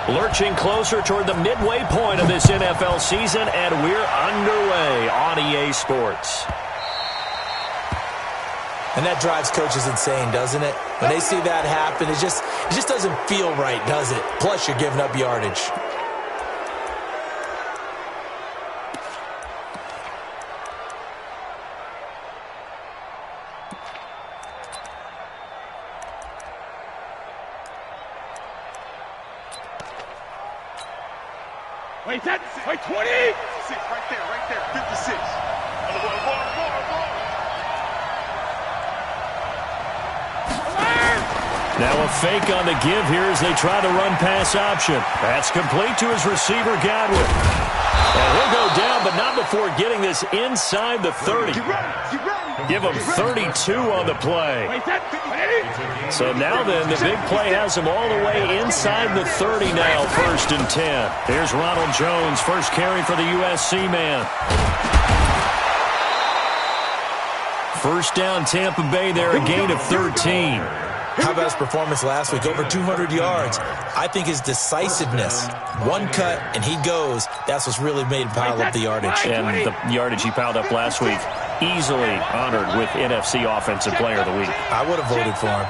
Lurching closer toward the midway point of this NFL season, and we're underway on EA Sports. And that drives coaches insane, doesn't it? When they see that happen, it just doesn't feel right, does it? Plus, you're giving up yardage. Wait, that, wait, 20! 56, right there, 56. Now a fake on the give here as they try to run pass option. That's complete to his receiver, Godwin. And he'll go down, but not before getting this inside the 30. Give him 32 on the play. So now then, the big play has him all the way inside the 30 now, 1st and 10. Here's Ronald Jones, first carry for the USC man. First down, Tampa Bay there, a gain of 13. How about his performance last week? Over 200 yards. I think his decisiveness, one cut and he goes, that's what's really made him pile up the yardage. And the yardage he piled up last week, easily honored with NFC Offensive Player of the Week. I would have voted for him.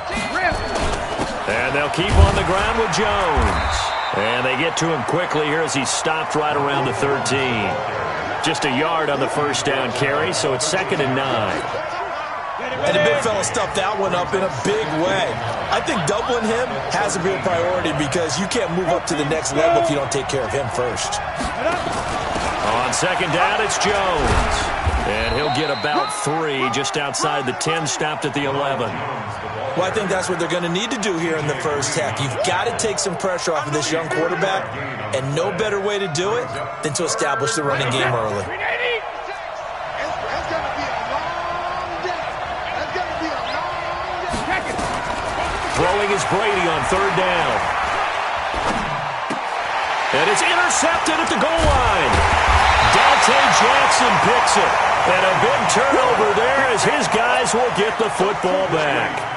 And they'll keep on the ground with Jones. And they get to him quickly here as he's stopped right around the 13. Just a yard on the first down carry, so it's 2nd and 9. And the big fella stuffed that one up in a big way. I think doubling him has a real priority because you can't move up to the next level if you don't take care of him first. On 2nd down, it's Jones. And he'll get about 3 just outside the 10, stopped at the 11. Well, I think that's what they're going to need to do here in the first half. You've got to take some pressure off of this young quarterback, and no better way to do it than to establish the running game early. Throwing is Brady on 3rd down. And it's intercepted at the goal line. Dante Jackson picks it. And a big turnover there as his guys will get the football back.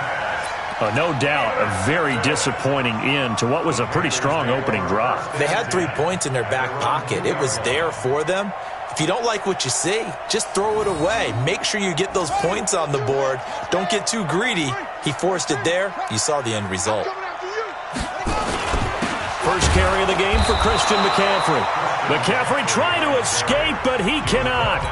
No doubt a very disappointing end to what was a pretty strong opening drive. They had 3 points in their back pocket. It was there for them. If you don't like what you see, just throw it away. Make sure you get those points on the board. Don't get too greedy. He forced it there. You saw the end result. First carry of the game for Christian McCaffrey. McCaffrey trying to escape, but he cannot.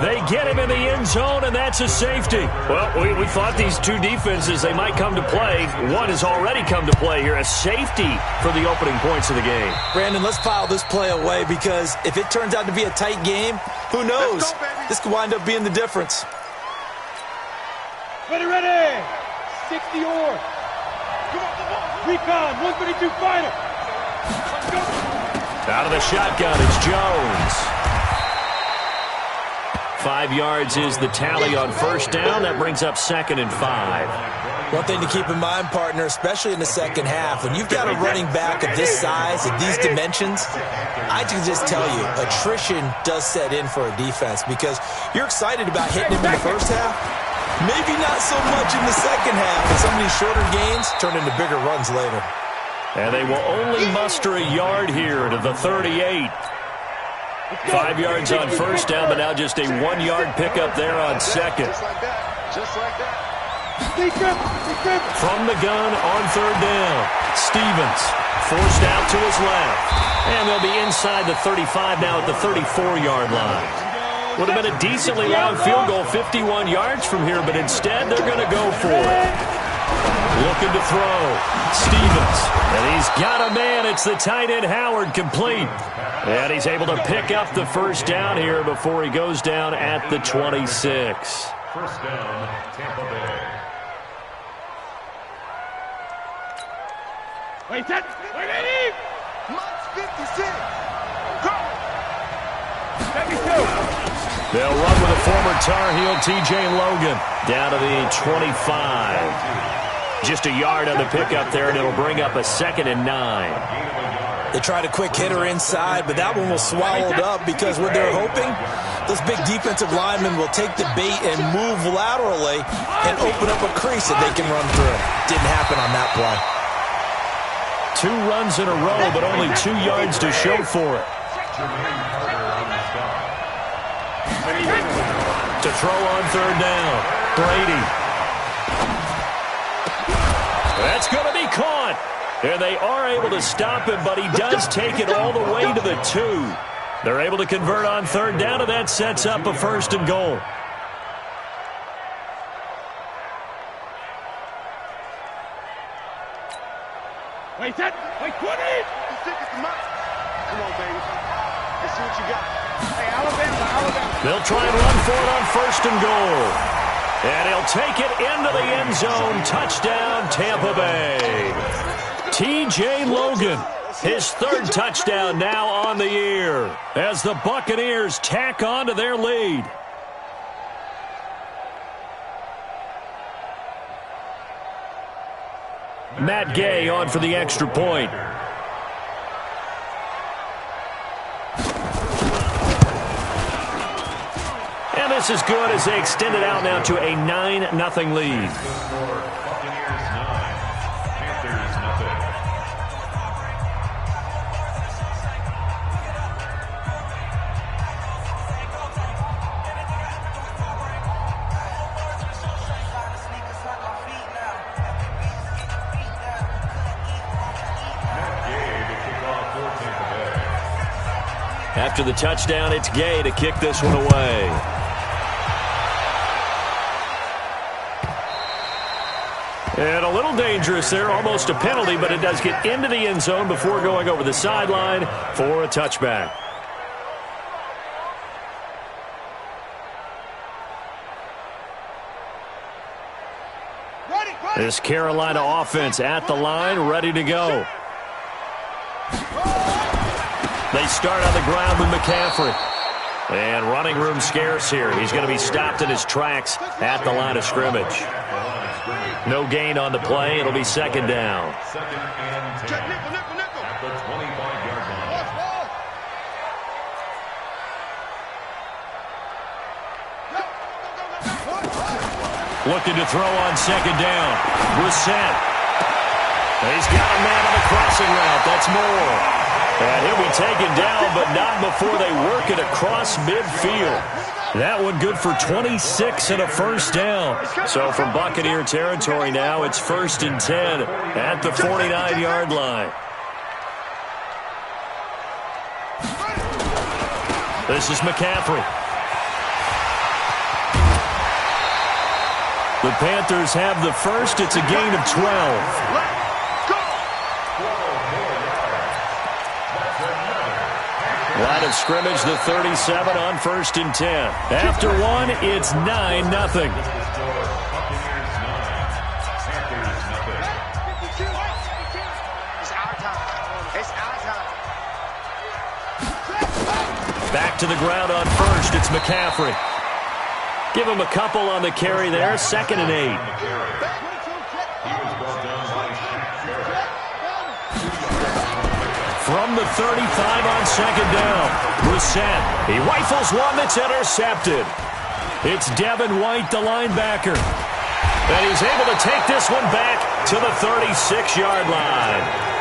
They get him in the end zone, and that's a safety. Well, we thought these two defenses, they might come to play. One has already come to play here, a safety for the opening points of the game. Brandon, let's file this play away because if it turns out to be a tight game, who knows? This could wind up being the difference. Ready. 60 or. Recon, 132 final. Out of the shotgun, it's Jones. 5 yards is the tally on first down. That brings up 2nd and 5. One thing to keep in mind, partner, especially in the second half, when you've got a running back of this size, of these dimensions, I can just tell you, attrition does set in for a defense because you're excited about hitting him in the first half. Maybe not so much in the second half, and some of these shorter gains turn into bigger runs later. And they will only muster a yard here to the 38. 5 yards on first down, but now just a 1-yard pickup there on second. Just like that. From the gun on third down, Stevens forced out to his left. And they'll be inside the 35 now at the 34-yard line. Would have been a decently long field goal, 51 yards from here, but instead they're going to go for it. Looking to throw. Stevens. And he's got a man. It's the tight end Howard, complete. And he's able to pick up the first down here before he goes down at the 26. First down, Tampa Bay. Wait, ready? March 56. Go. 72. They'll run with a former Tar Heel, T.J. Logan, down to the 25. Just a yard on the pickup there, and it'll bring up a 2nd and 9. They tried a quick hitter inside, but that one was swallowed up because what they're hoping, those big defensive linemen will take the bait and move laterally and open up a crease that they can run through. Didn't happen on that play. 2 runs in a row, but only 2 yards to show for it. To throw on 3rd down, Brady. That's going to be caught. And they are able to stop him, but he does take it all the way to the 2. They're able to convert on 3rd down, and that sets up a 1st and goal. Wait, 20! Come on, baby. Let's see what you got. Hey, Alabama. They'll try and run for it on 1st and goal. And he'll take it into the end zone. Touchdown, Tampa Bay. T.J. Logan, his 3rd touchdown now on the year as the Buccaneers tack on to their lead. Matt Gay on for the extra point. And this is good as they extend it out now to a 9-0 lead. After the touchdown, it's Gay to kick this one away. And a little dangerous there, almost a penalty, but it does get into the end zone before going over the sideline for a touchback. This Carolina offense at the line, ready to go. They start on the ground with McCaffrey. And running room scarce here. He's going to be stopped in his tracks at the line of scrimmage. No gain on the play. It'll be 2nd down. Second and 10 at the 25-yard line. Looking to throw on 2nd down. Brissett. He's got a man on the crossing route. That's Moore. And he'll be taken down, but not before they work it across midfield. That one good for 26 and a 1st down. So from Buccaneer territory now, it's 1st and 10 at the 49-yard line. This is McCaffrey. The Panthers have the first. It's a gain of 12. Line of scrimmage, the 37 on 1st and 10. After one, it's 9-0. Back to the ground on 1st. It's McCaffrey. Give him a couple on the carry there. 2nd and 8. From the 35 on 2nd down, Brissett. He rifles one that's intercepted. It's Devin White, the linebacker. And he's able to take this one back to the 36-yard line.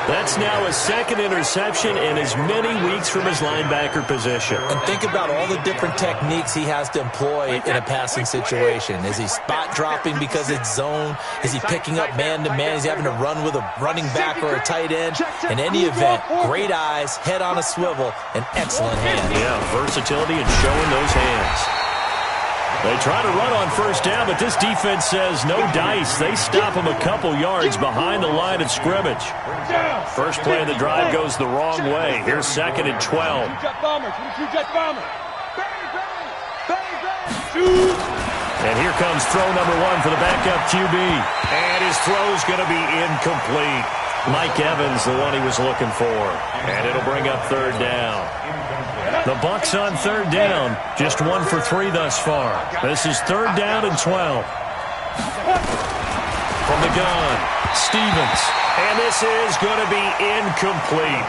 That's now his 2nd interception in as many weeks from his linebacker position. And think about all the different techniques he has to employ in a passing situation. Is he spot dropping because it's zone? Is he picking up man-to-man? Is he having to run with a running back or a tight end? In any event, great eyes, head on a swivel, and excellent hands. Yeah, versatility and showing those hands. They try to run on 1st down, but this defense says no dice. They stop him a couple yards behind the line of scrimmage. First play of the drive goes the wrong way. Here's 2nd and 12. And here comes throw number 1 for the backup QB. And his throw's going to be incomplete. Mike Evans, the one he was looking for. And it'll bring up 3rd down. The Bucs on 3rd down. Just 1 for 3 thus far. This is 3rd down and 12. From the gun, Stevens. And this is going to be incomplete.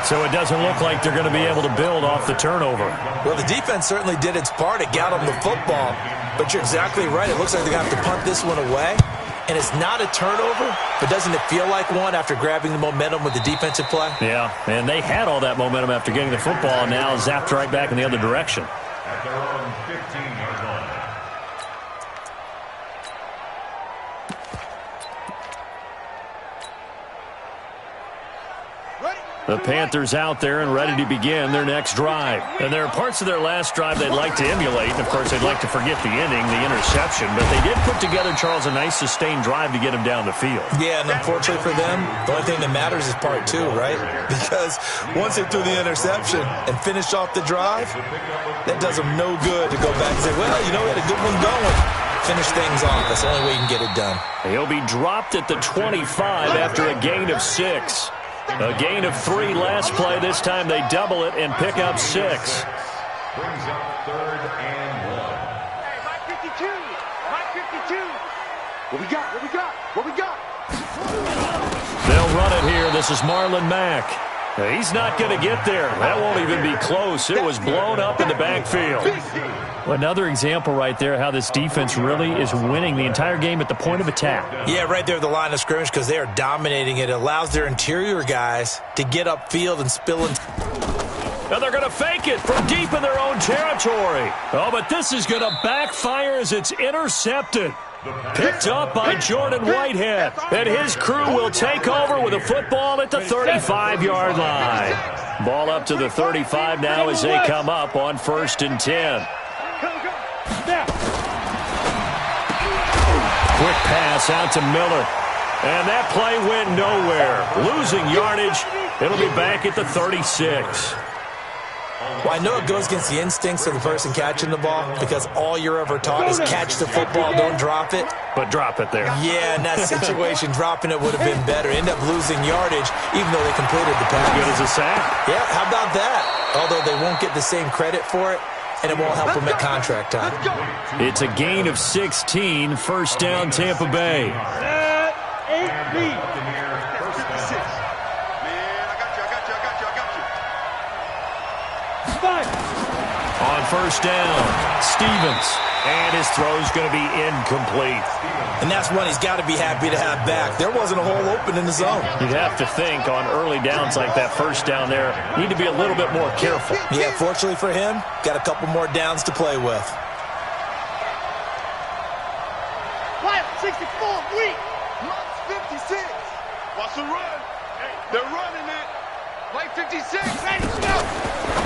So it doesn't look like they're going to be able to build off the turnover. Well, the defense certainly did its part. It got them the football. But you're exactly right. It looks like they're going to have to punt this one away. And it's not a turnover, but doesn't it feel like one after grabbing the momentum with the defensive play? Yeah, and they had all that momentum after getting the football, and now zapped right back in the other direction. At their own 15-yard line. The Panthers out there and ready to begin their next drive. And there are parts of their last drive they'd like to emulate. And, of course, they'd like to forget the inning, the interception. But they did put together, Charles, a nice sustained drive to get him down the field. Yeah, and unfortunately for them, the only thing that matters is part two, right? Because once they threw the interception and finished off the drive, that does them no good to go back and say, well, you know, we had a good one going. Finish things off. That's the only way you can get it done. He'll be dropped at the 25 after a gain of 6. A gain of 3 last play. This time they double it and pick up 6. Brings up 3rd and 1. Hey, Mike 52. Mike 52. What we got? What we got? What we got? They'll run it here. This is Marlon Mack. He's not going to get there. That won't even be close. It was blown up in the backfield. Well, another example right there how this defense really is winning the entire game at the point of attack. Yeah, right there at the line of scrimmage because they are dominating it. It allows their interior guys to get upfield and spill in. Now they're going to fake it from deep in their own territory. Oh, but this is going to backfire as it's intercepted. Picked up by Jordan Whitehead. And his crew will take over with a football at the 35-yard line. Ball up to the 35 now as they come up on 1st and 10. Quick pass out to Miller. And that play went nowhere. Losing yardage. It'll be back at the 36. Well, I know it goes against the instincts of the person catching the ball because all you're ever taught is catch the football, don't drop it. But drop it there. Yeah, in that situation, dropping it would have been better. End up losing yardage even though they completed the pass. As good as a sack. Yeah, how about that? Although they won't get the same credit for it, and it won't help them at contract time. It's a gain of 16, 1st down Tampa Bay. On 1st down, Stevens. And his throw's going to be incomplete. And that's one he's got to be happy to have back. There wasn't a hole open in the zone. You'd have to think on early downs like that 1st down there, need to be a little bit more careful. Yeah, fortunately for him, got a couple more downs to play with. Wild 64, weak. Mike's 56. Watch the run. They're running it. Mike 56. Ready, go.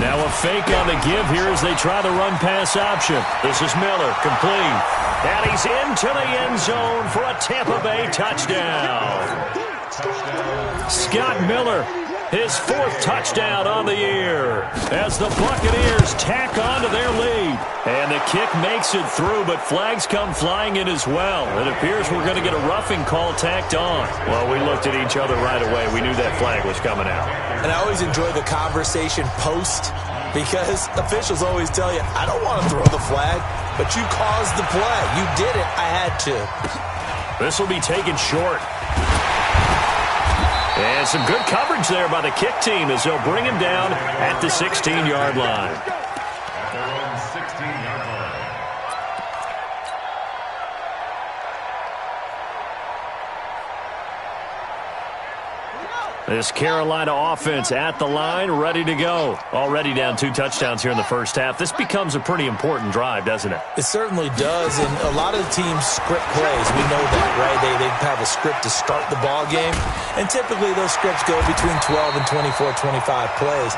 Now a fake on the give here as they try the run-pass option. This is Miller, complete. And he's into the end zone for a Tampa Bay touchdown. Scott Miller, his 4th touchdown on the year as the Buccaneers tack on to their lead. And the kick makes it through, but flags come flying in as well. It appears we're going to get a roughing call tacked on. Well, we looked at each other right away. We knew that flag was coming out. And I always enjoy the conversation post because officials always tell you, I don't want to throw the flag, but you caused the play. You did it. I had to. This will be taken short. And some good coverage there by the kick team as they'll bring him down at the 16-yard line. At their own 16-yard line. This Carolina offense at the line, ready to go. Already down 2 touchdowns here in the 1st half. This becomes a pretty important drive, doesn't it? It certainly does, and a lot of the teams script plays. We know that, right? They have a script to start the ball game, and typically those scripts go between 12 and 24, 25 plays.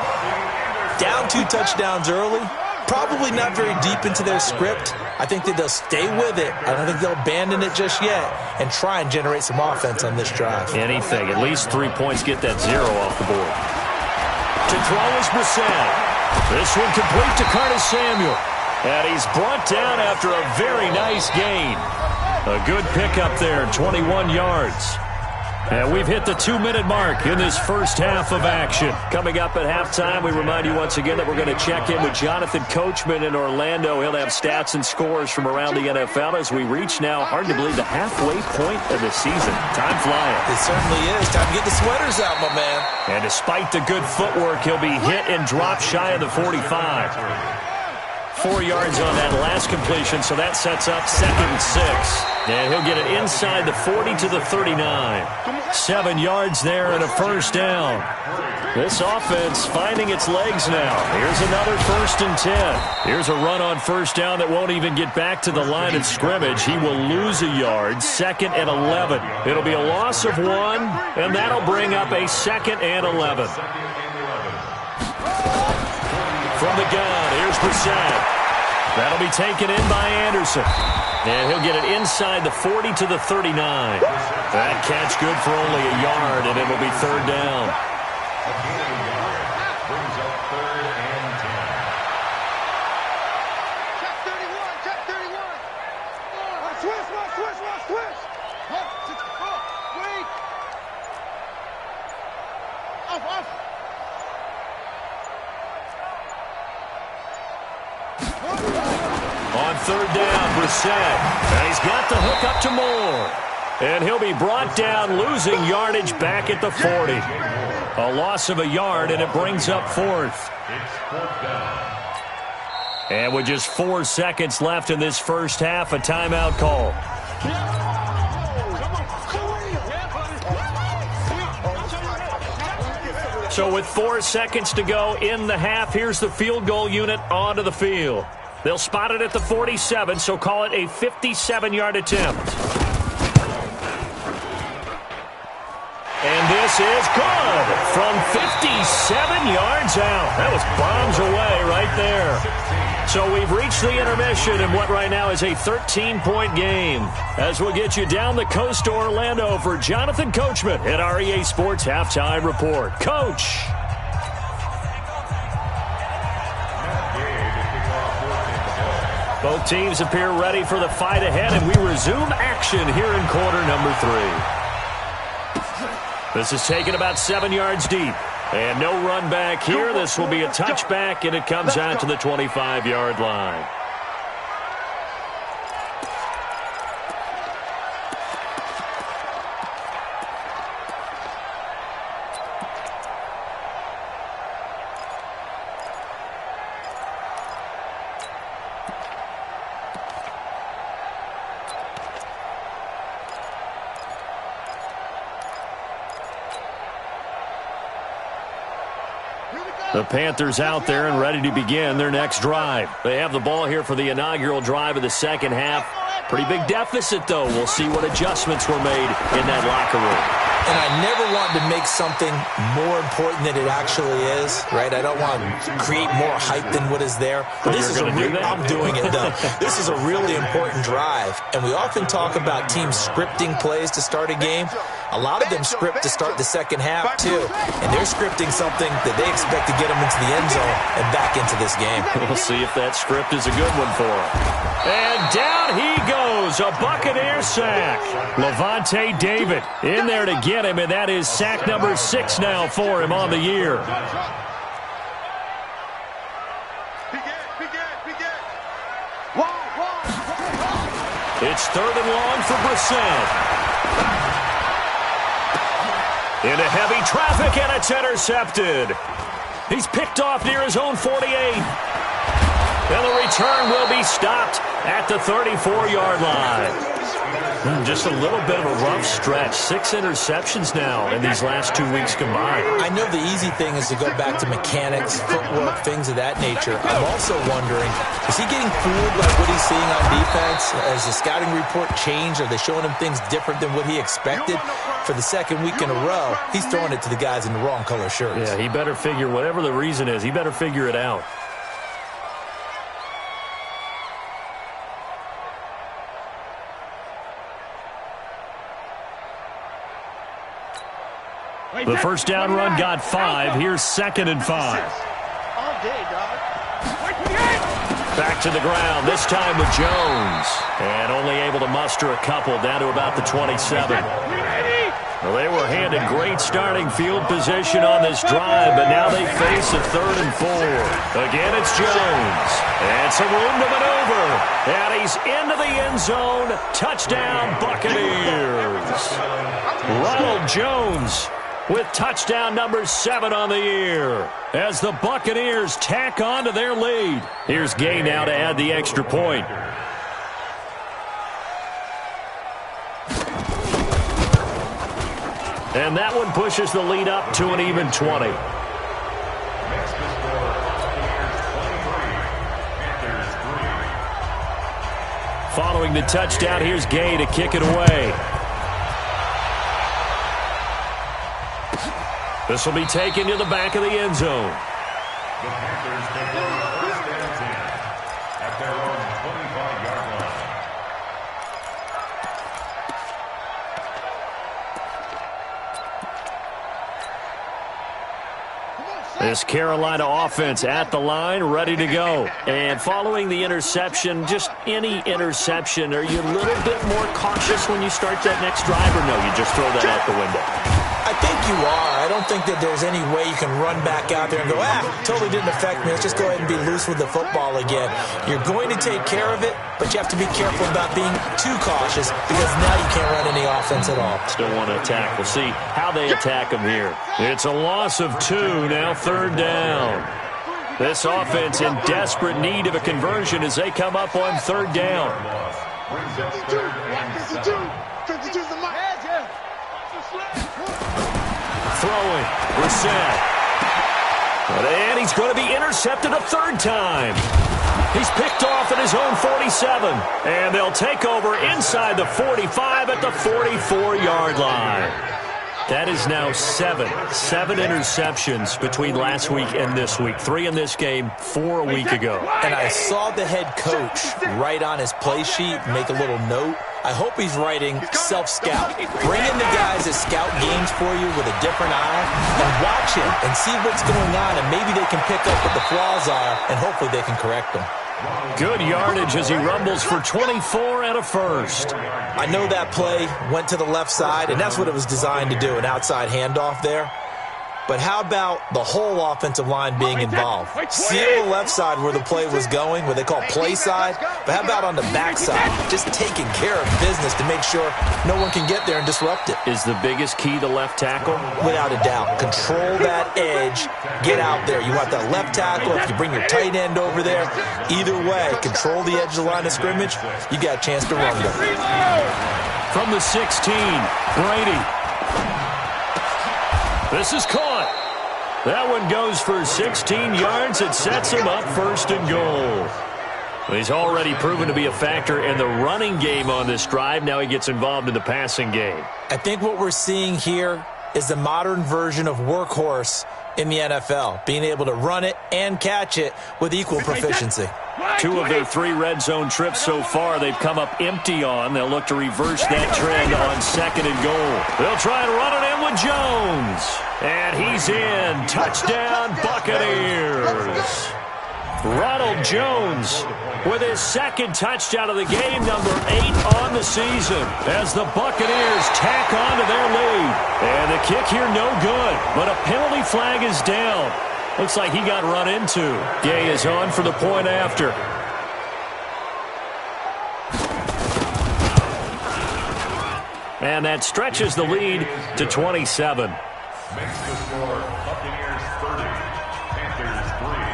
Down 2 touchdowns early, probably not very deep into their script. I think that they'll stay with it. I don't think they'll abandon it just yet and try and generate some offense on this drive. Anything. At least 3 points, get that 0 off the board. To throw is Brissett. This one complete to Curtis Samuel. And he's brought down after a very nice gain. A good pickup there, 21 yards. And we've hit the 2-minute mark in this 1st half of action. Coming up at halftime, we remind you once again that we're going to check in with Jonathan Coachman in Orlando. He'll have stats and scores from around the NFL as we reach now, hard to believe, the halfway point of the season. Time flying. It certainly is. Time to get the sweaters out, my man. And despite the good footwork, he'll be hit and dropped shy of the 45. 4 yards on that last completion, so that sets up 2nd and 6. And he'll get it inside the 40 to the 39. 7 yards there and a first down. This offense finding its legs now. Here's another 1st and 10. Here's a run on first down that won't even get back to the line of scrimmage. He will lose a yard, 2nd and 11. It'll be a loss of 1, and that'll bring up a 2nd and 11. From the gun, here's Brissett. That'll be taken in by Anderson. And he'll get it inside the 40 to the 39. That catch good for only a yard, and it'll be 3rd down. Brings up 3rd and 10. Check 31, check 31. Switch. Wait. Off. On 3rd down, Brissett. And he's got the hook up to Moore. And he'll be brought down, losing yardage back at the 40. A loss of a yard, and it brings up 4th. It's 4th down. And with just 4 seconds left in this first half, a timeout call. So with 4 seconds to go in the half, here's the field goal unit onto the field. They'll spot it at the 47, so call it a 57-yard attempt. And this is good from 57 yards out. That was bombs away right there. So we've reached the intermission in what right now is a 13-point game. As we'll get you down the coast to Orlando for Jonathan Coachman at our EA Sports Halftime Report. Coach. Both teams appear ready for the fight ahead, and we resume action here in quarter number 3. This is taken about 7 yards deep. And no run back here. This will be a touchback, and it comes out to the 25-yard line. The Panthers out there and ready to begin their next drive. They have the ball here for the inaugural drive of the second half. Pretty big deficit, though. We'll see what adjustments were made in that locker room. And I never want to make something more important than it actually is, right? I don't want to create more hype than what is there. But this is I'm doing it, though. This is a really important drive. And we often talk about teams scripting plays to start a game. A lot of them script to start the second half, too. And they're scripting something that they expect to get them into the end zone and back into this game. We'll see if that script is a good one for them. And down he goes, a Buccaneer sack. Levante David in there to get him, and that is sack number 6 now for him on the year. It's 3rd and long for Brissett. Into heavy traffic, and it's intercepted. He's picked off near his own 48. And the return will be stopped at the 34-yard line. Just a little bit of a rough stretch. 6 interceptions now in these last 2 weeks combined. I know the easy thing is to go back to mechanics, footwork, things of that nature. I'm also wondering, is he getting fooled by what he's seeing on defense? Has the scouting report changed? Are they showing him things different than what he expected? For the second week in a row, he's throwing it to the guys in the wrong color shirts. Yeah, he better figure, whatever the reason is, he better figure it out. The first down run got 5. Here's 2nd and 5. All day, dog. Back to the ground, this time with Jones. And only able to muster a couple down to about the 27. Well, they were handed great starting field position on this drive, but now they face a 3rd and 4. Again, it's Jones. And some room to maneuver. And he's into the end zone. Touchdown, Buccaneers. Ronald Jones with touchdown number 7 on the year as the Buccaneers tack on to their lead. Here's Gay now to add the extra point. And that one pushes the lead up to an even 20. Following the touchdown, here's Gay to kick it away. This will be taken to the back of the end zone. The Panthers take over first and 10 at their own 25-yard line. This Carolina offense at the line, ready to go. And following the interception, just any interception, are you a little bit more cautious when you start that next drive, or no, you just throw that out the window? I think you are. I don't think that there's any way you can run back out there and go, totally didn't affect me. Let's just go ahead and be loose with the football again. You're going to take care of it, but you have to be careful about being too cautious because now you can't run any offense at all. Still want to attack. We'll see how they attack them here. It's a loss of 2, now 3rd down. This offense in desperate need of a conversion as they come up on 3rd down. 52's the mark. Throwing, Brissett. And he's going to be intercepted a 3rd time. He's picked off at his own 47. And they'll take over inside the 45 at the 44-yard line. That is now 7 interceptions between last week and this week. 3 in this game, 4 a week ago. And I saw the head coach write on his play sheet, make a little note. I hope he's writing self-scout. Bring in the guys that scout games for you with a different eye and watch him and see what's going on, and maybe they can pick up what the flaws are, and hopefully they can correct them. Good yardage as he rumbles for 24 and a first. I know that play went to the left side, and that's what it was designed to do, an outside handoff there. But how about the whole offensive line being involved? Seal the left side where the play was going, what they call play side. But how about on the back side? Just taking care of business to make sure no one can get there and disrupt it. Is the biggest key the left tackle? Without a doubt. Control that edge. Get out there. You want that left tackle. If you bring your tight end over there, either way, control the edge of the line of scrimmage. You got a chance to run them. From the 16, Brady. This is caught. That one goes for 16 yards. It sets him up 1st and goal. He's already proven to be a factor in the running game on this drive. Now he gets involved in the passing game. I think what we're seeing here is the modern version of workhorse in the NFL, being able to run it and catch it with equal proficiency. 2 of their 3 red zone trips so far they've come up empty on. They'll look to reverse that trend on 2nd and goal. They'll try and run it in with Jones. And he's in. Touchdown, Buccaneers. Ronald Jones with his 2nd touchdown of the game, number 8 on the season, as the Buccaneers tack on to their lead. And the kick here no good, but a penalty flag is down. Looks like he got run into. Gay is on for the point after. And that stretches the lead to 27. Makes the score Buccaneers 30, Panthers 3.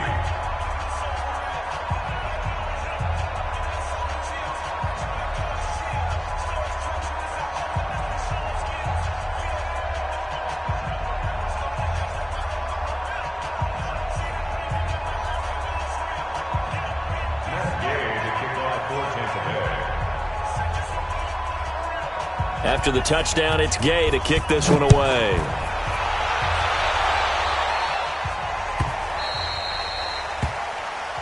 After the touchdown, it's Gay to kick this one away.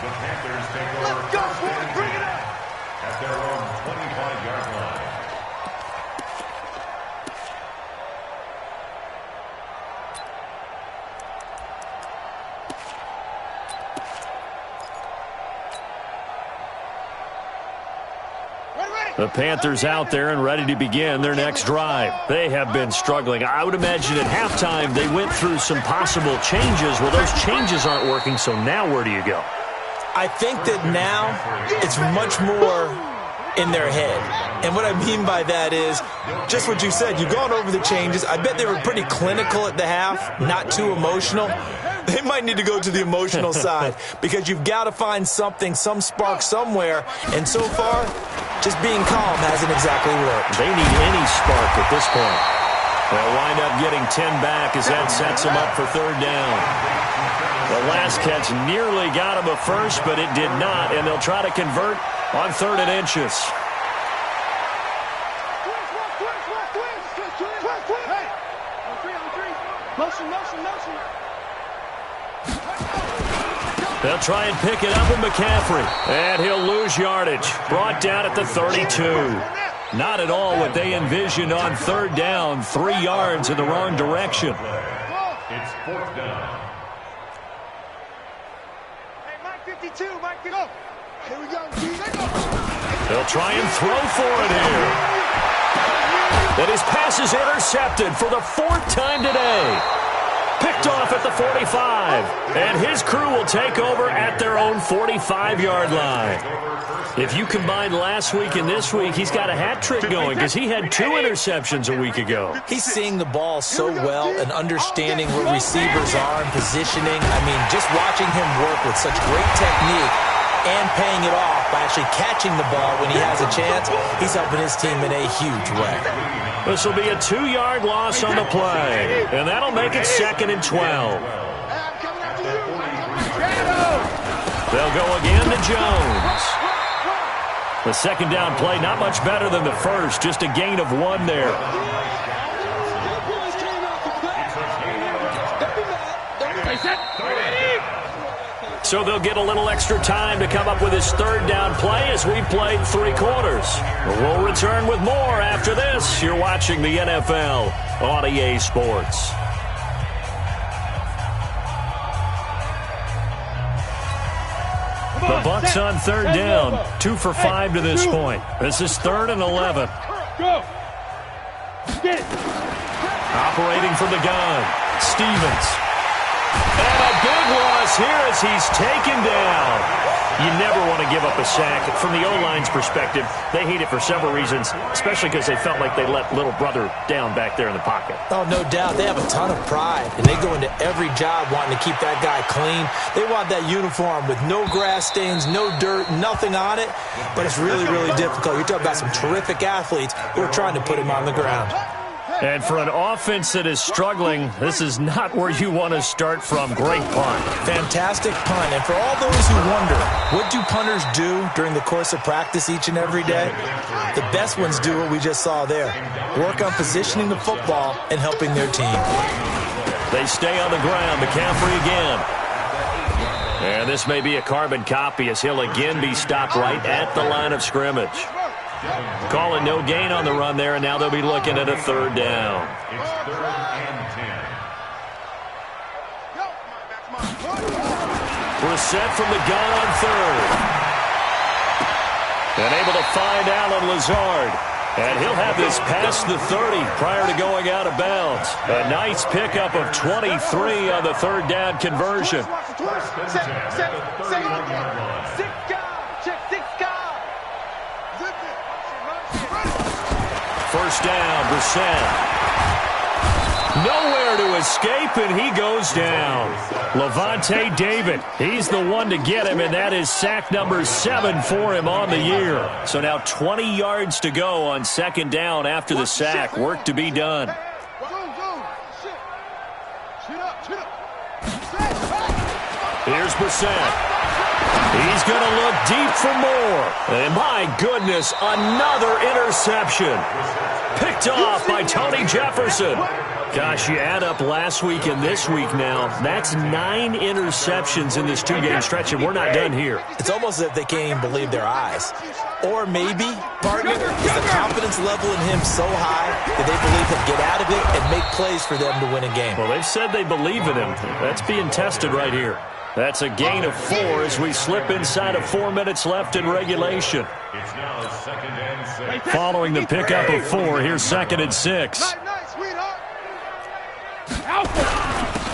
The Panthers take over first and 10 at their own 25-yard line. The Panthers out there and ready to begin their next drive. They have been struggling. I would imagine at halftime they went through some possible changes. Well, those changes aren't working, so now where do you go? I think that now it's much more in their head. And what I mean by that is just what you said. You've gone over the changes. I bet they were pretty clinical at the half, not too emotional. They might need to go to the emotional side because you've got to find something, some spark somewhere. And so far, just being calm hasn't exactly worked. They need any spark at this point. They'll wind up getting 10 back as that sets them up for third down. The last catch nearly got him a first, but it did not, and they'll try to convert on 3rd and inches. They'll try and pick it up with McCaffrey, and he'll lose yardage. Brought down at the 32. Not at all what they envisioned on 3rd down. 3 yards in the wrong direction. It's 4th down. Hey, Mike 52, Mike 52. Here we go. They'll try and throw for it here. And his pass is intercepted for the 4th time today. Picked off at the 45. And his crew will take over at their own 45-yard line. If you combine last week and this week, he's got a hat trick going because he had 2 interceptions a week ago. He's seeing the ball so well and understanding where receivers are and positioning. I mean, just watching him work with such great technique and paying it off by actually catching the ball when he has a chance, he's helping his team in a huge way. This will be a 2-yard loss on the play, and that'll make it 2nd and 12. They'll go again to Jones. The 2nd down play, not much better than the first, just a gain of 1 there. So they'll get a little extra time to come up with his 3rd down play as we've played 3 quarters. We'll return with more after this. You're watching the NFL on EA Sports. The Bucs on 3rd down, 2 for 5 to this point. This is 3rd and 11. Go. Get it. Operating from the gun, Stevens. And a big loss here as he's taken down. You never want to give up a sack. From the O-line's perspective, they hate it for several reasons, especially because they felt like they let little brother down back there in the pocket. Oh, no doubt. They have a ton of pride, and they go into every job wanting to keep that guy clean. They want that uniform with no grass stains, no dirt, nothing on it. But it's really, really difficult. You're talking about some terrific athletes who are trying to put him on the ground. And for an offense that is struggling, this is not where you want to start from. Great punt. Fantastic punt. And for all those who wonder, what do punters do during the course of practice each and every day? The best ones do what we just saw there. Work on positioning the football and helping their team. They stay on the ground. McCaffrey again. And this may be a carbon copy as he'll again be stopped right at the line of scrimmage. Calling no gain on the run there, and now they'll be looking at a 3rd down. It's 3rd and 10. Brissett from the gun on 3rd. And able to find Alan Lazard. And he'll have this past the 30 prior to going out of bounds. A nice pickup of 23 on the 3rd down conversion. First down, Brissett. Nowhere to escape, and he goes down. Levante David, he's the one to get him, and that is sack number 7 for him on the year. So now 20 yards to go on 2nd down after the sack. Work to be done. Here's Brissett. He's going to look deep for more. And my goodness, another interception. Picked off by Tony Jefferson. Gosh, you add up last week and this week now. That's 9 interceptions in this 2-game stretch, and we're not done here. It's almost as if they can't even believe their eyes. Or maybe, partner, is the confidence level in him so high that they believe he'll get out of it and make plays for them to win a game. Well, they've said they believe in him. That's being tested right here. That's a gain of 4 as we slip inside of 4 minutes left in regulation. It's now 2nd and 6. Following the pickup of 4, here's 2nd and 6.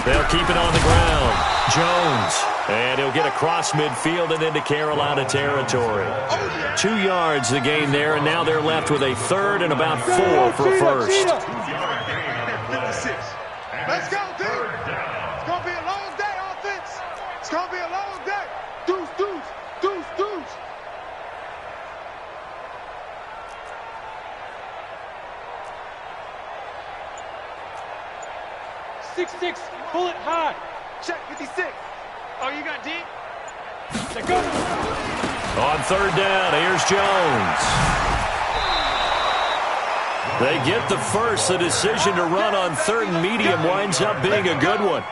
They'll keep it on the ground. Jones And he'll get across midfield and into Carolina territory. 2 yards the gain there, and now they're left with a third and about 4 for a first. Let's go, team. It's going to be a long day, offense. It's going to be a long day. Deuce, deuce, deuce, deuce. Six, pull it high. Check 56. Oh, you got deep? Let go. On third down, here's Jones. They get the first. The decision to run on third and medium winds up being a good one.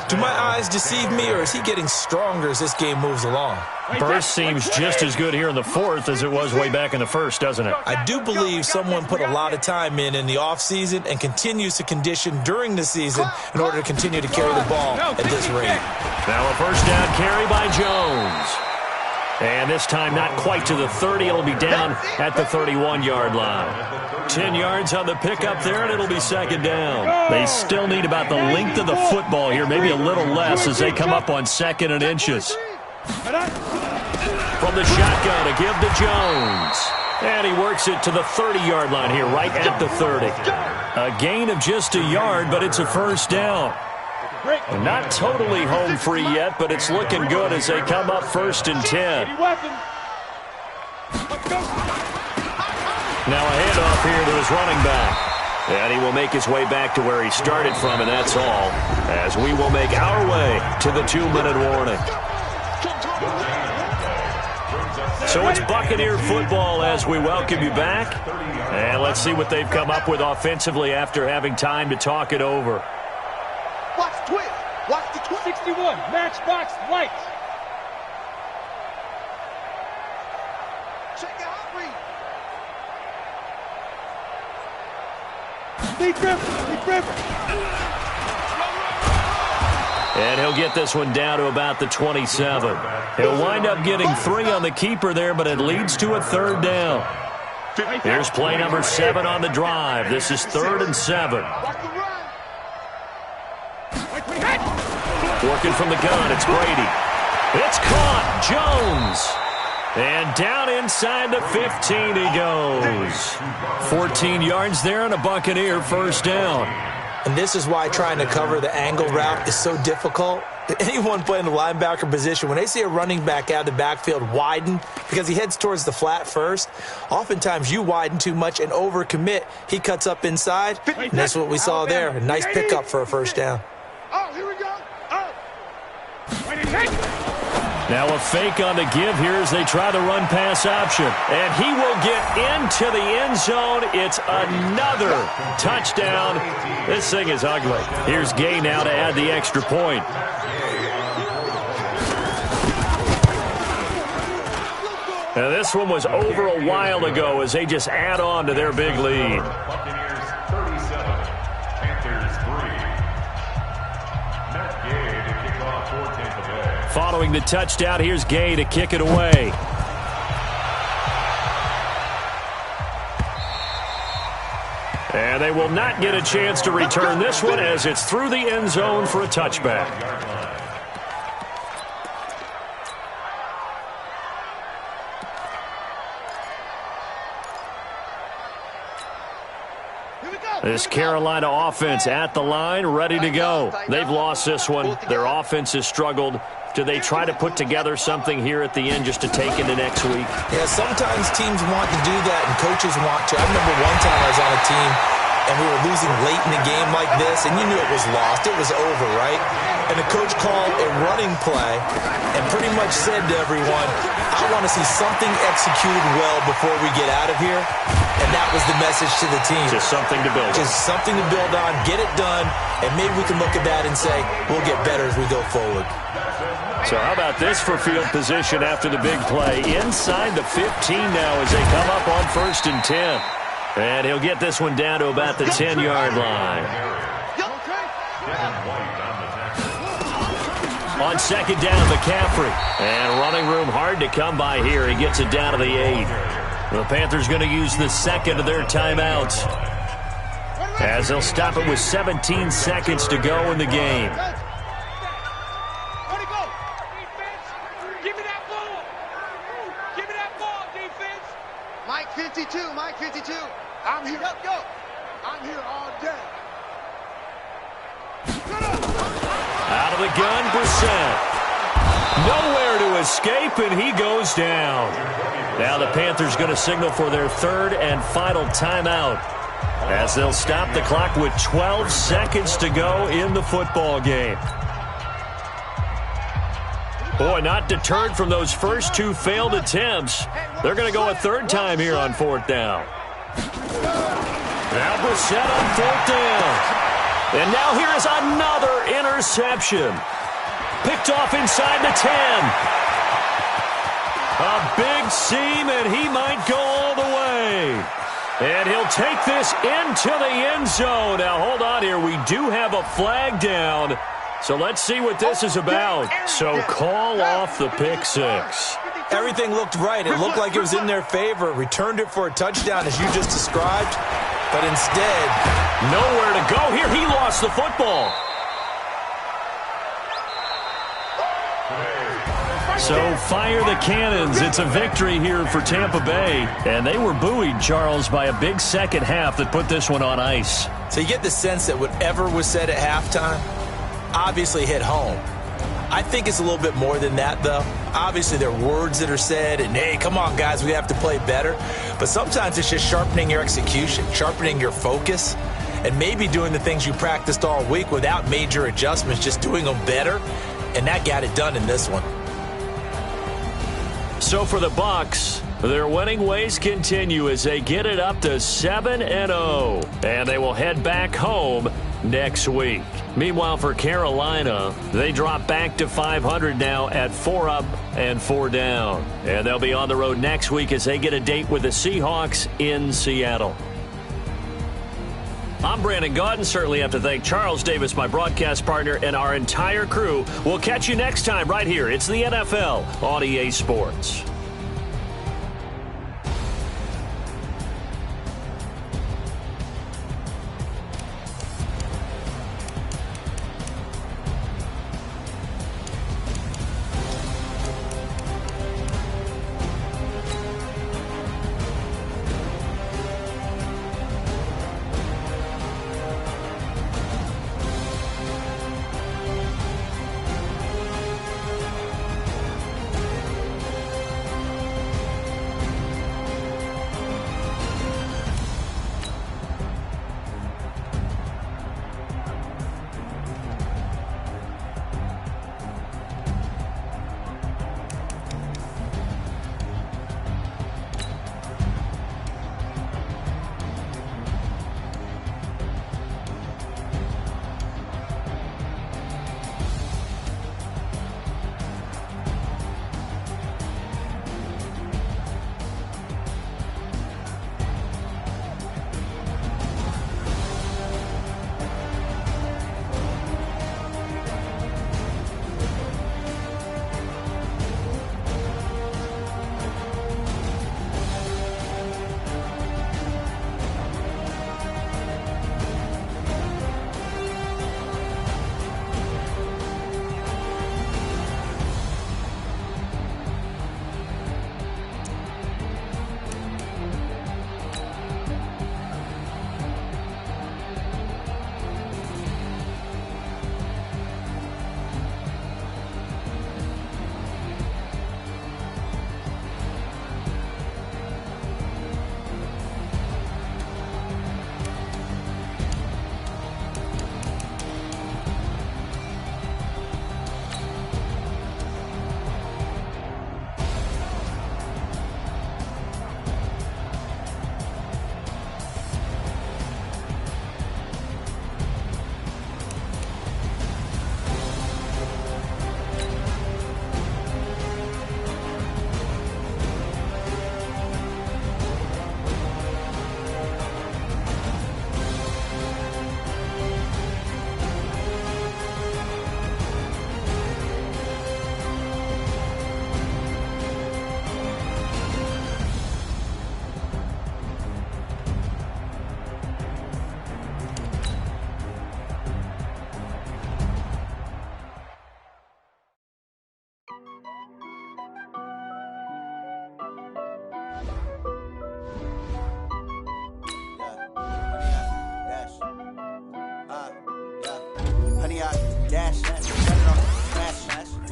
Do my eyes deceive me, or is he getting stronger as this game moves along? Burst seems just as good here in the fourth as it was way back in the first, doesn't it? I do believe someone put a lot of time in the offseason and continues to condition during the season in order to continue to carry the ball at this rate. Now a first down carry by Jones. And this time not quite to the 30. It'll be down at the 31-yard line. 10 yards on the pickup there, and it'll be second down. They still need about the length of the football here, maybe a little less as they come up on 2nd and inches. From the shotgun, a give to Jones. And he works it to the 30-yard line here, right at the 30. A gain of just a yard, but it's a first down. Not totally home free yet, but it's looking good as they come up 1st and 10. Now a handoff here to his running back. And he will make his way back to where he started from, and that's all, as we will make our way to the 2-minute warning. So it's Buccaneer football as we welcome you back. And let's see what they've come up with offensively after having time to talk it over. Watch the twist. Watch the twist. 61, matchbox light. Check your hot read. Deep river. And he'll get this one down to about the 27. He'll wind up getting 3 on the keeper there, but it leads to a third down. Here's play number 7 on the drive. This is 3rd and 7. Working from the gun, it's Brady. It's caught, Jones. And down inside the 15 he goes. 14 yards there and a Buccaneer first down. And this is why trying to cover the angle route is so difficult. Anyone playing the linebacker position, when they see a running back out of the backfield widen because he heads towards the flat first, oftentimes you widen too much and overcommit. He cuts up inside, and that's what we saw there. A nice pickup for a first down. Oh, here we go. Now a fake on the give here as they try the run-pass option. And he will get into the end zone. It's another touchdown. This thing is ugly. Here's Gay now to add the extra point. Now this one was over a while ago as they just add on to their big lead. Buccaneers 37, Panthers 3. Matt Gay to kick off for Tampa Bay. Following the touchdown, here's Gay to kick it away. And they will not get a chance to return this one as it's through the end zone for a touchback. This Carolina offense at the line, ready to go. They've lost this one. Their offense has struggled. Do they try to put together something here at the end just to take into next week? Yeah, sometimes teams want to do that and coaches want to. I remember one time I was on a team and we were losing late in a game like this, and you knew it was lost. It was over, right? And the coach called a running play and pretty much said to everyone, I want to see something executed well before we get out of here. And that was the message to the team. Just something to build on. Just something to build on, get it done, and maybe we can look at that and say, we'll get better as we go forward. So how about this for field position after the big play? Inside the 15 now as they come up on 1st and 10. And he'll get this one down to about the 10-yard line. On 2nd down, McCaffrey. And running room hard to come by here. He gets it down to the 8. The Panthers going to use the second of their timeouts as they'll stop it with 17 seconds to go in the game. 52, Mike 52. I'm here. Go. I'm here all day. Out of the gun, Brissett. Nowhere to escape, and he goes down. Now the Panthers going to signal for their third and final timeout as they'll stop the clock with 12 seconds to go in the football game. Boy, not deterred from those first two failed attempts. They're going to go a third time here on fourth down. Now Brissett on fourth down. And now here is another interception. Picked off inside the 10. A big seam, and he might go all the way. And he'll take this into the end zone. Now, hold on here. We do have a flag down. So let's see what this is about. So call off the pick six. Everything looked right. It looked like it was in their favor. Returned it for a touchdown, as you just described. But instead, nowhere to go here. He lost the football. So fire the cannons. It's a victory here for Tampa Bay. And they were buoyed, Charles, by a big second half that put this one on ice. So you get the sense that whatever was said at halftime obviously hit home. I think it's a little bit more than that, though. Obviously, there are words that are said, and, hey, come on, guys, we have to play better. But sometimes it's just sharpening your execution, sharpening your focus, and maybe doing the things you practiced all week without major adjustments, just doing them better. And that got it done in this one. So for the Bucs, their winning ways continue as they get it up to 7-0. And they will head back home next week. Meanwhile, for Carolina, they drop back to 500 now at 4 up and 4 down. And they'll be on the road next week as they get a date with the Seahawks in Seattle. I'm Brandon Gaudin. Certainly have to thank Charles Davis, my broadcast partner, and our entire crew. We'll catch you next time right here. It's the NFL on EA Sports.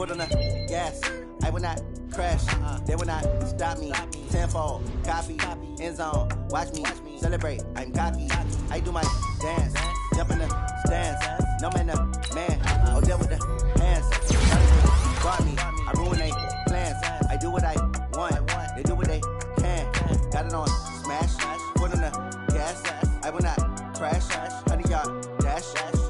foot on the gas. I will not crash. They will not stop me. Tenfold, copy, end zone. Watch me celebrate. I'm cocky. I do my dance. Jump in the stands. No man, man. Oh, deal with the hands. Guard me. I ruin they plans. I do what I want. They do what they can. Got it on smash. Foot on the gas. I will not crash. 100-yard dash.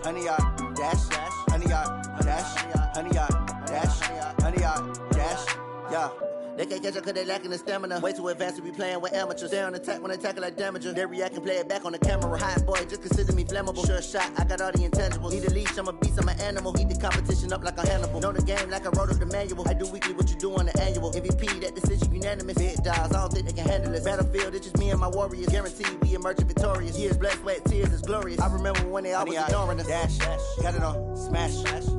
100-yard dash. 100-yard dash. 100-yard dash. 100-yard dash. Yeah. They can't catch up cause they lacking the stamina. Way too advanced to be playing with amateurs. Stay on attack when attacking like damager. They react and play it back on the camera. Hot boy, just consider me flammable. Sure shot, I got all the intangibles. Need a leash, I'm a beast, I'm an animal. Heat the competition up like a Hannibal. Know the game like I wrote up the manual. I do weekly what you do on the annual. MVP, that decision unanimous. Big dials, I don't think they can handle this. Battlefield, it's just me and my warriors. Guaranteed we emerging victorious. Years, blood, sweat, tears, is glorious. I remember when they always ignoring us. Dash, got it on smash.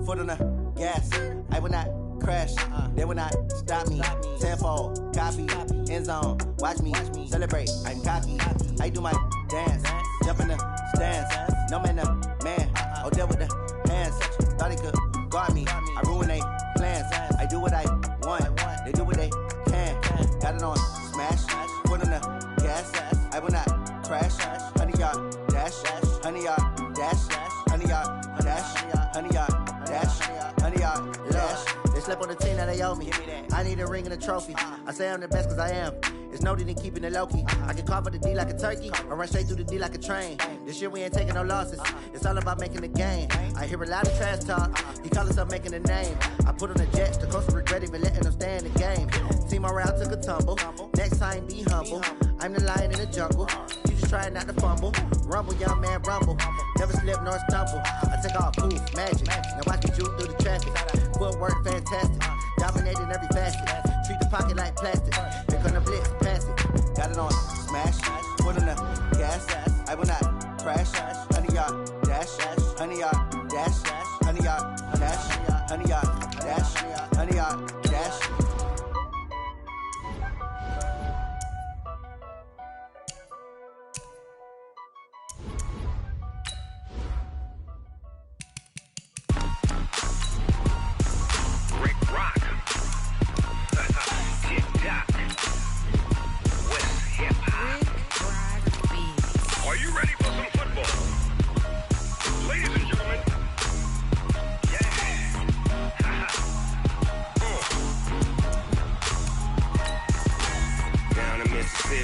Foot on the gas. I will not crash. They will not stop me. Tenfold, copy, end zone. Watch me celebrate. I'm cocky. I do my dance. Jump in the stands. No man, man. Oh, deal with the hands. Thought he could guard me. I ruin they plans. I do what I want. They do what they can. Got it on smash. Foot on the gas. I will not crash. 100-yard dash. 100-yard dash. 100-yard dash. 100-yard dash. 100-yard dash. They slept on the team that they owe me. I need a ring and a trophy. I say I'm the best cause I am. It's noted in keeping it low-key. I can carve up the D like a turkey or run straight through the D like a train. This year we ain't taking no losses. It's all about making the game. I hear a lot of trash talk. He call himself making a name. I put on the Jets. The coach regret even letting them stay in the game. Team morale took a tumble. Next time be humble. I'm the lion in the jungle. You just try not to fumble. Rumble, young man, rumble. Never slip nor stumble. I take off, poof, magic. Now watch me juke through the traffic. Footwork fantastic. Dominating every facet. Treat the pocket like plastic. Here come the blitz, pass it. Got it on smash. Foot on the gas. I will not crash. 100-yard dash. 100-yard dash. 100-yard dash. 100-yard dash. 100-yard dash.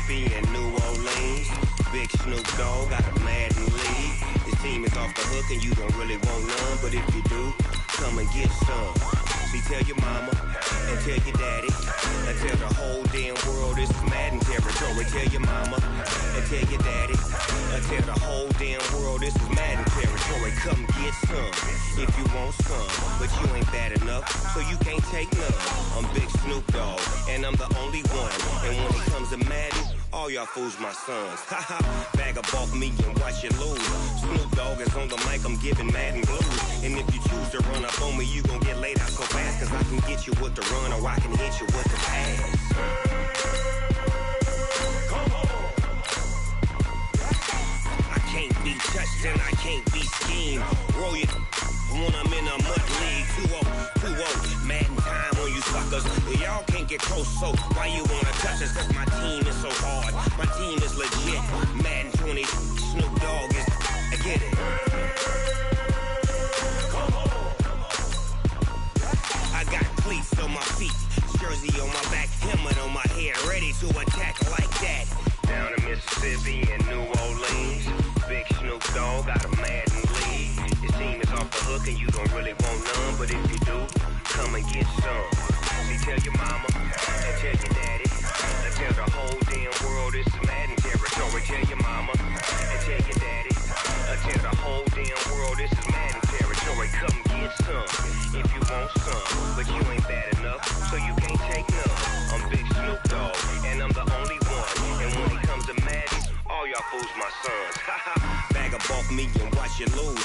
And New Orleans, Big Snoop Dogg got a Madden lead. His team is off the hook and you don't really want none, but if you do, come and get some. See, tell your mama and tell your daddy and tell the whole damn world this is Madden territory. Tell your mama and tell your daddy and tell the whole damn world this is Madden territory. Come get some if you want some, but you ain't bad enough, so you can't take none. I'm Big Snoop Dogg and I'm the only one, and when it comes to Madden, all y'all fools my sons. Haha, bag up off me and watch you lose. Snoop Dogg is on the mic, I'm giving Madden blues. And if you choose to run up on me, you gon' get laid out so fast, cause I can get you with the run or I can hit you with the pass. Come on. I can't be touched and I can't be schemed. Roll it when I'm in a mud league. 2-0, Madden time on you suckers. Y'all can't get close, so why you wanna touch us? Cause my team is so hard, my team is legit. Madden 20, Snoop Dogg is, I get it. Come on. I got cleats on my feet, jersey on my back, helmet on my head, ready to attack like that. Down in Mississippi and New Orleans, Big Snoop Dogg got a Madden lead. His team is off the hook and you don't really want none, but if you do, come and get some. See, tell your mama and tell your daddy and tell the whole damn world this is Madden territory. Tell your mama and tell your daddy and tell the whole damn world this is Madden territory. Come get some if you want some, but you ain't bad enough, so you can't take none. I'm Big Snoop Dogg and I'm the only one, and when it comes to Madden, all y'all fools my sons. Bag up off me and watch you lose.